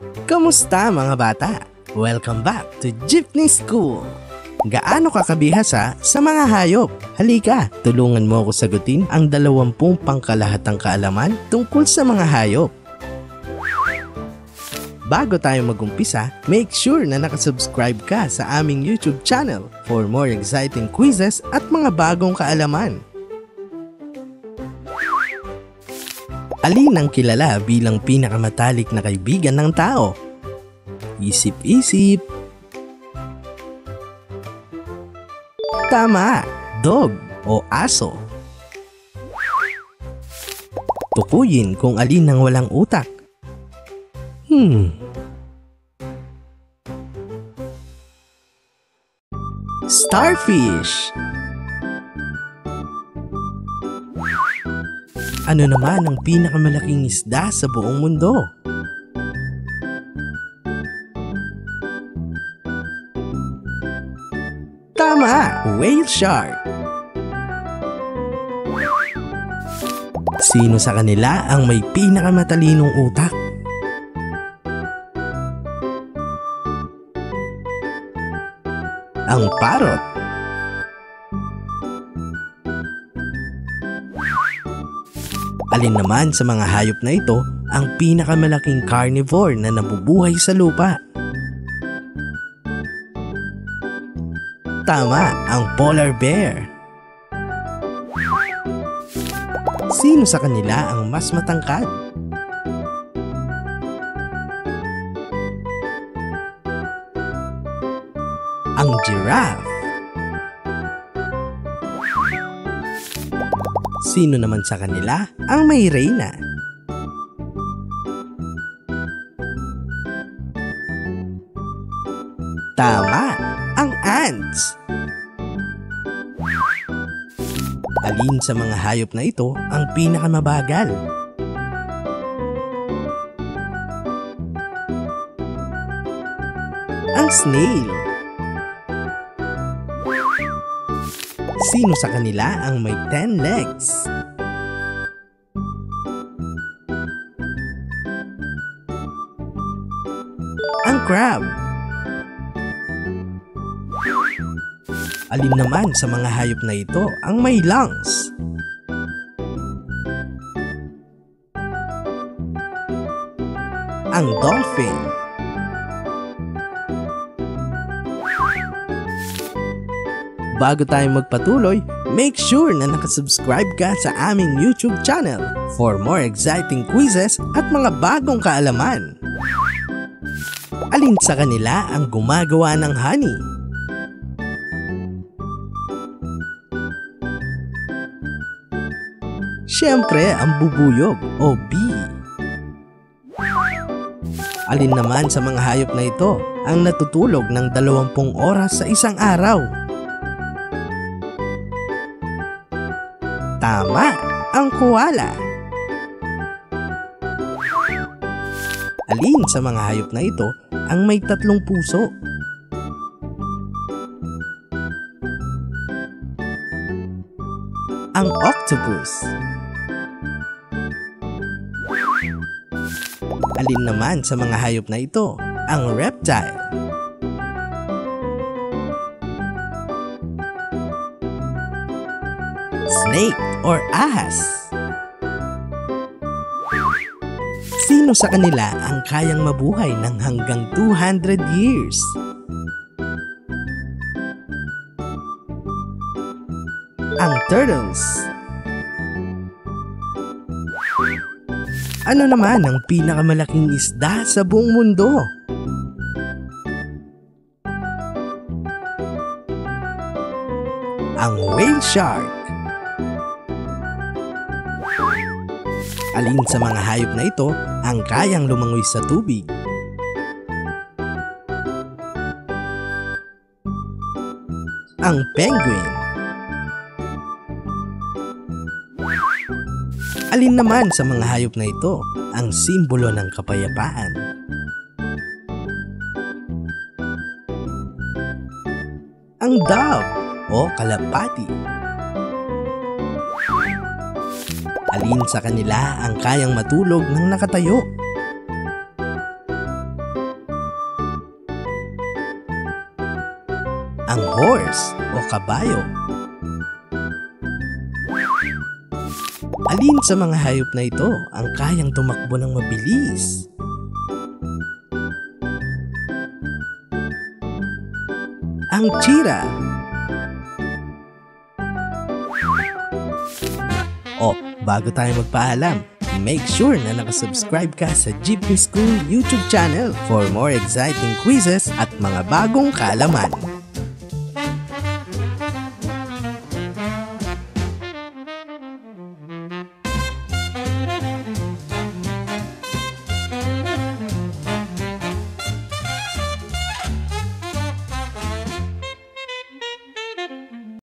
Kamusta mga bata? Welcome back to Jeepney School! Gaano ka kabihasa sa mga hayop? Halika, tulungan mo ako sagutin ang 20 pangkalahatang kaalaman tungkol sa mga hayop. Bago tayo mag-umpisa, make sure na nakasubscribe ka sa aming YouTube channel for more exciting quizzes at mga bagong kaalaman. Alin ang kilala bilang pinakamatalik na kaibigan ng tao? Isip-isip. Tama! Dog o aso. Tukuyin kung alin ang walang utak. Starfish. Ano naman ang pinakamalaking isda sa buong mundo? Tama! Whale shark. Sino sa kanila ang may pinakamatalinong utak? Ang parrot. Alin naman sa mga hayop na ito ang pinakamalaking carnivore na nabubuhay sa lupa? Tama, ang polar bear. Sino sa kanila ang mas matangkad? Ang giraffe. Sino naman sa kanila ang may reyna? Tama, ang ants. Alin sa mga hayop na ito ang pinakamabagal? Ang snail. Sino sa kanila ang may 10 legs? Ang crab. Alin naman sa mga hayop na ito ang may lungs? Ang dolphin. Bago tayo magpatuloy, make sure na nakasubscribe ka sa aming YouTube channel for more exciting quizzes at mga bagong kaalaman. Alin sa kanila ang gumagawa ng honey? Siyempre, ang bubuyog o bee. Alin naman sa mga hayop na ito ang natutulog ng 20 oras sa isang araw? Tama, ang koala. Alin sa mga hayop na ito ang may 3 puso? Ang octopus. Alin naman sa mga hayop na ito ang reptile? Snake or ahas. Sino sa kanila ang kayang mabuhay ng hanggang 200 years? Ang turtles. Ano naman ang pinakamalaking isda sa buong mundo? Ang whale shark. Alin sa mga hayop na ito ang kayang lumangoy sa tubig? Ang penguin. Alin naman sa mga hayop na ito ang simbolo ng kapayapaan? Ang dove o kalapati. Alin sa kanila ang kayang matulog ng nakatayo? Ang horse o kabayo. Alin sa mga hayop na ito ang kayang tumakbo ng mabilis? Ang cheetah. O, bago tayo magpaalam, make sure na nakasubscribe ka sa Jeepney School YouTube channel for more exciting quizzes at mga bagong kaalaman.